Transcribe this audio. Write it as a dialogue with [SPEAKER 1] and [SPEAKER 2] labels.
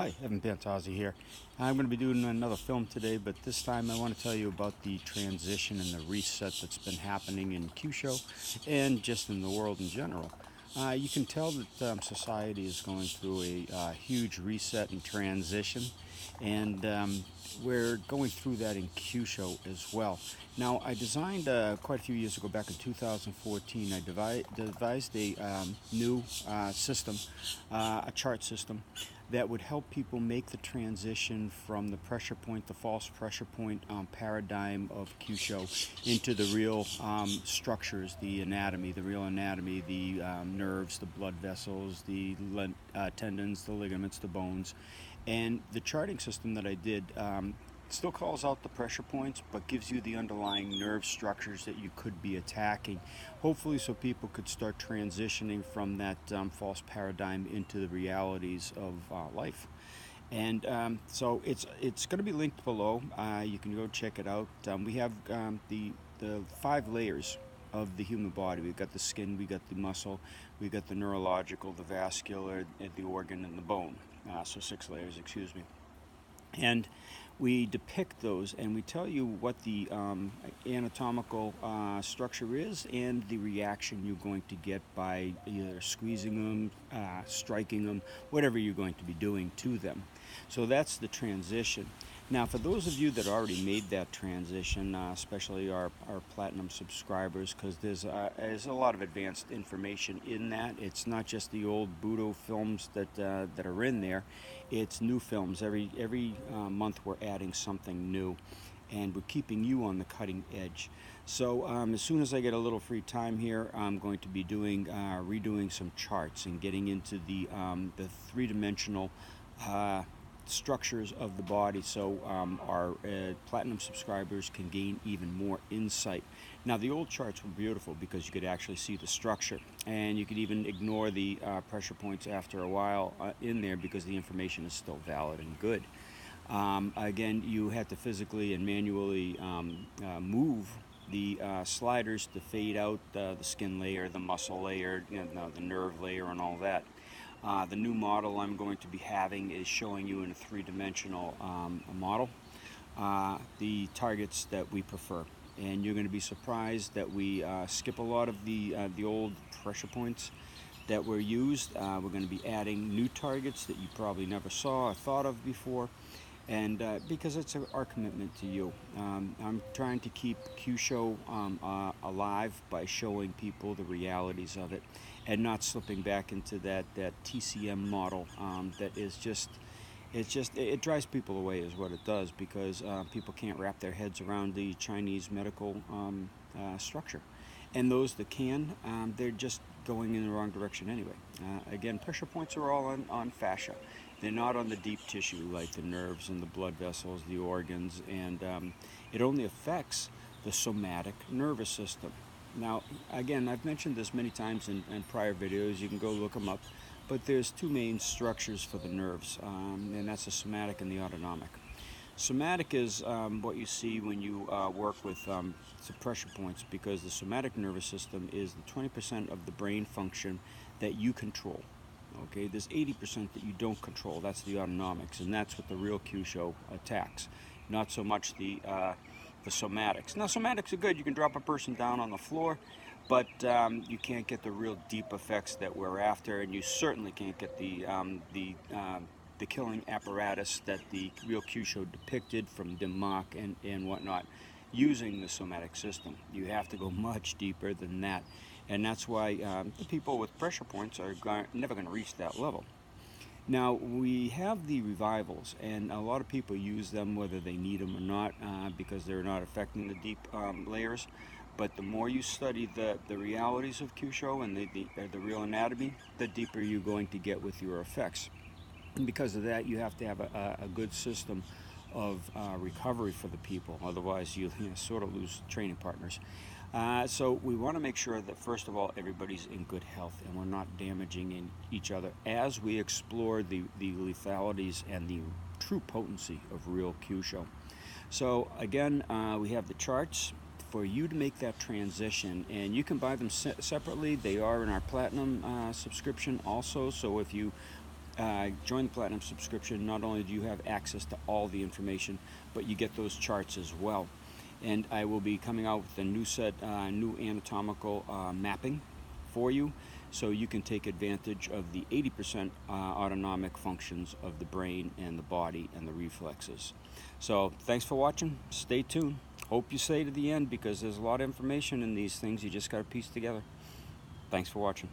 [SPEAKER 1] Hi, Evan Pantazi here. I'm going to be doing another film today, but this time I want to tell you about the transition and the reset that's been happening in Kyusho and just in the world in general. You can tell that society is going through a huge reset and transition, and we're going through that in Kyusho as well. Now, I designed quite a few years ago, back in 2014, I devised a new system, a chart system that would help people make the transition from the pressure point, the false pressure point paradigm of Kyusho into the real structures, the anatomy, the real anatomy, the nerves, the blood vessels, the tendons, the ligaments, the bones. And the charting system that I did still calls out the pressure points, but gives you the underlying nerve structures that you could be attacking, hopefully so people could start transitioning from that false paradigm into the realities of life. And so it's going to be linked below. You can go check it out. We have the 5 layers of the human body. We've got the skin, we got the muscle, we got the neurological, the vascular, the organ, and the bone. So 6 layers, excuse me. And we depict those and we tell you what the anatomical structure is and the reaction you're going to get by either squeezing them, striking them, whatever you're going to be doing to them. So that's the transition. Now, for those of you that already made that transition, especially our platinum subscribers, because there's a lot of advanced information in that. It's not just the old Budo films that are in there. It's new films. Every month we're adding something new, and we're keeping you on the cutting edge. So as soon as I get a little free time here, I'm going to be redoing some charts and getting into the three-dimensional structures of the body, so our platinum subscribers can gain even more insight. Now, the old charts were beautiful because you could actually see the structure, and you could even ignore the pressure points after a while in there because the information is still valid and good. Again, you had to physically and manually move the sliders to fade out the skin layer, the muscle layer, the nerve layer, and all that. The new model I'm going to be having is showing you in a three-dimensional model the targets that we prefer. And you're going to be surprised that we skip a lot of the old pressure points that were used. We're going to be adding new targets that you probably never saw or thought of before. And because it's our commitment to you. I'm trying to keep Kyusho alive by showing people the realities of it and not slipping back into that TCM model that is it drives people away is what it does, because people can't wrap their heads around the Chinese medical structure. And those that can, they're just going in the wrong direction anyway. Again, pressure points are all on fascia. They're not on the deep tissue like the nerves and the blood vessels, the organs, and it only affects the somatic nervous system. Now, again, I've mentioned this many times in prior videos. You can go look them up. But there's 2 main structures for the nerves, and that's the somatic and the autonomic. Somatic is what you see when you work with some pressure points, because the somatic nervous system is the 20% of the brain function that you control. Okay, there's 80% that you don't control. That's the autonomics, and that's what the real Kyusho attacks. Not so much the somatics. Now, somatics are good. You can drop a person down on the floor, but you can't get the real deep effects that we're after, and you certainly can't get the killing apparatus that the real Kyusho depicted from Denmark and whatnot using the somatic system. You have to go much deeper than that, and that's why the people with pressure points are never going to reach that level. Now, we have the revivals, and a lot of people use them whether they need them or not, because they're not affecting the deep layers. But the more you study the realities of Kyusho and the real anatomy, the deeper you're going to get with your effects. And because of that, you have to have a good system of recovery for the people. Otherwise, you sort of lose training partners. So we want to make sure that, first of all, everybody's in good health and we're not damaging each other as we explore the lethalities and the true potency of real Kyusho. So again, we have the charts for you to make that transition, and you can buy them separately. They are in our platinum subscription also, so if you join the Platinum subscription, not only do you have access to all the information, but you get those charts as well. And I will be coming out with a new set, new anatomical mapping for you, so you can take advantage of the 80% autonomic functions of the brain and the body and the reflexes. So thanks for watching. Stay tuned. Hope you stay to the end, because there's a lot of information in these things you just got to piece together. Thanks for watching.